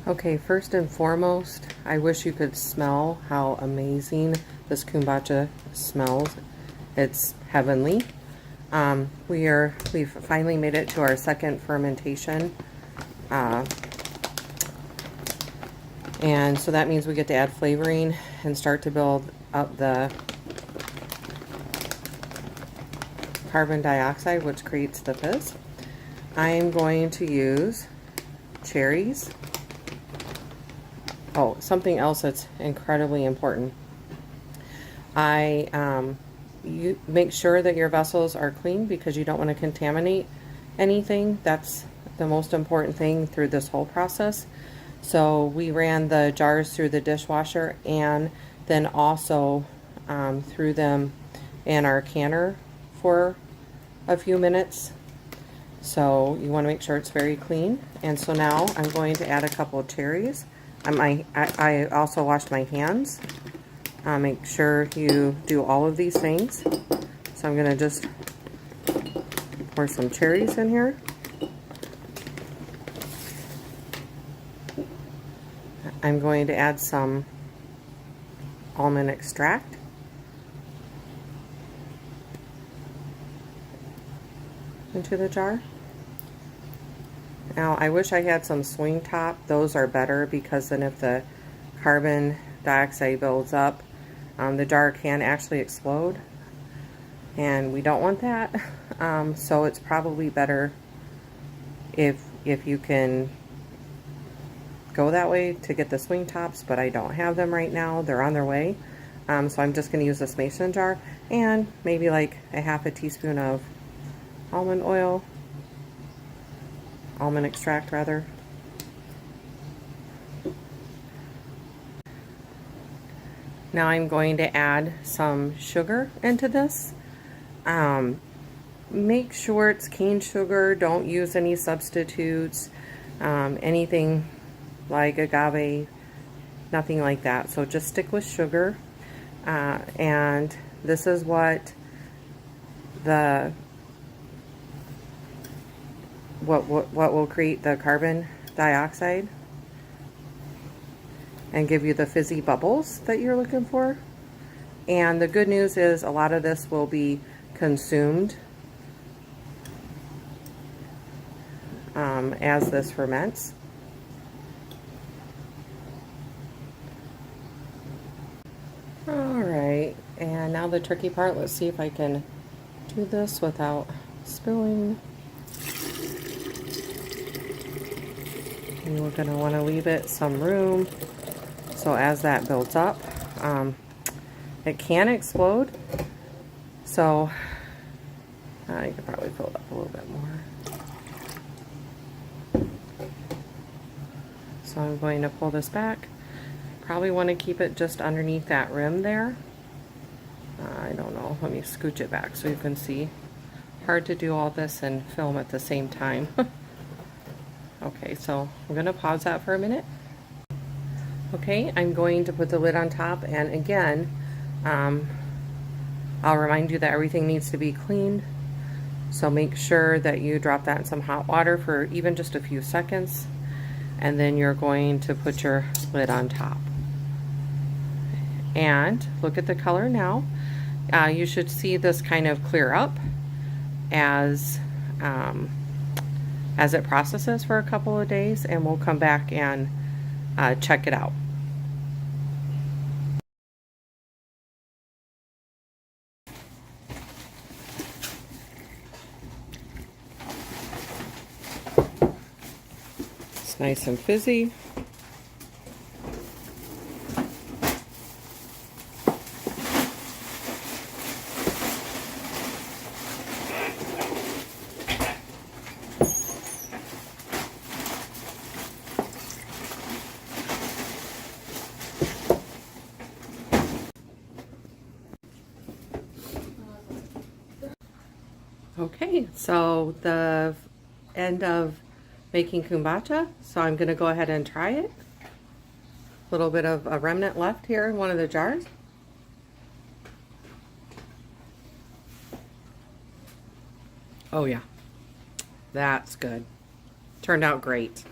Okay, first and foremost, I wish you could smell how amazing this kombucha smells. It's heavenly. We've finally made it to our second fermentation. And so that means we get to add flavoring and start to build up the carbon dioxide, which creates the fizz. I'm going to use cherries. Oh, something else that's incredibly important. You make sure that your vessels are clean because you don't want to contaminate anything. That's the most important thing through this whole process. So we ran the jars through the dishwasher and then also threw them in our canner for a few minutes. So you want to make sure it's very clean. And so now I'm going to add a couple of cherries. I also washed my hands. Make sure you do all of these things. So I'm going to just pour some cherries in here. I'm going to add some almond extract. Into the jar. Now I wish I had some swing top. Those are better because then if the carbon dioxide builds up, the jar can actually explode, and we don't want that. So it's probably better if you can go that way to get the swing tops, but I don't have them right now. They're on their way. So I'm just going to use this mason jar and maybe like a half a teaspoon of almond oil, almond extract rather. Now I'm going to add some sugar into this. Make sure it's cane sugar. Don't use any substitutes, anything like agave, nothing like that. So just stick with sugar. And this is what will create the carbon dioxide and give you the fizzy bubbles that you're looking for. And the good news is a lot of this will be consumed as this ferments. Alright, and now the tricky part. Let's see if I can do this without spilling. And we're going to want to leave it some room. So as that builds up, it can explode. So I could probably fill it up a little bit more. So I'm going to pull this back. Probably want to keep it just underneath that rim there. I don't know. Let me scooch it back so you can see. Hard to do all this and film at the same time. Okay, so I'm going to pause that for a minute. Okay, I'm going to put the lid on top, and again, I'll remind you that everything needs to be cleaned. So make sure that you drop that in some hot water for even just a few seconds, and then you're going to put your lid on top. And look at the color now. You should see this kind of clear up as it processes for a couple of days, and we'll come back and check it out. It's nice and fizzy. Okay, so the end of making kombucha, so I'm going to go ahead and try it. A little bit of a remnant left here in one of the jars. Oh yeah, that's good. Turned out great.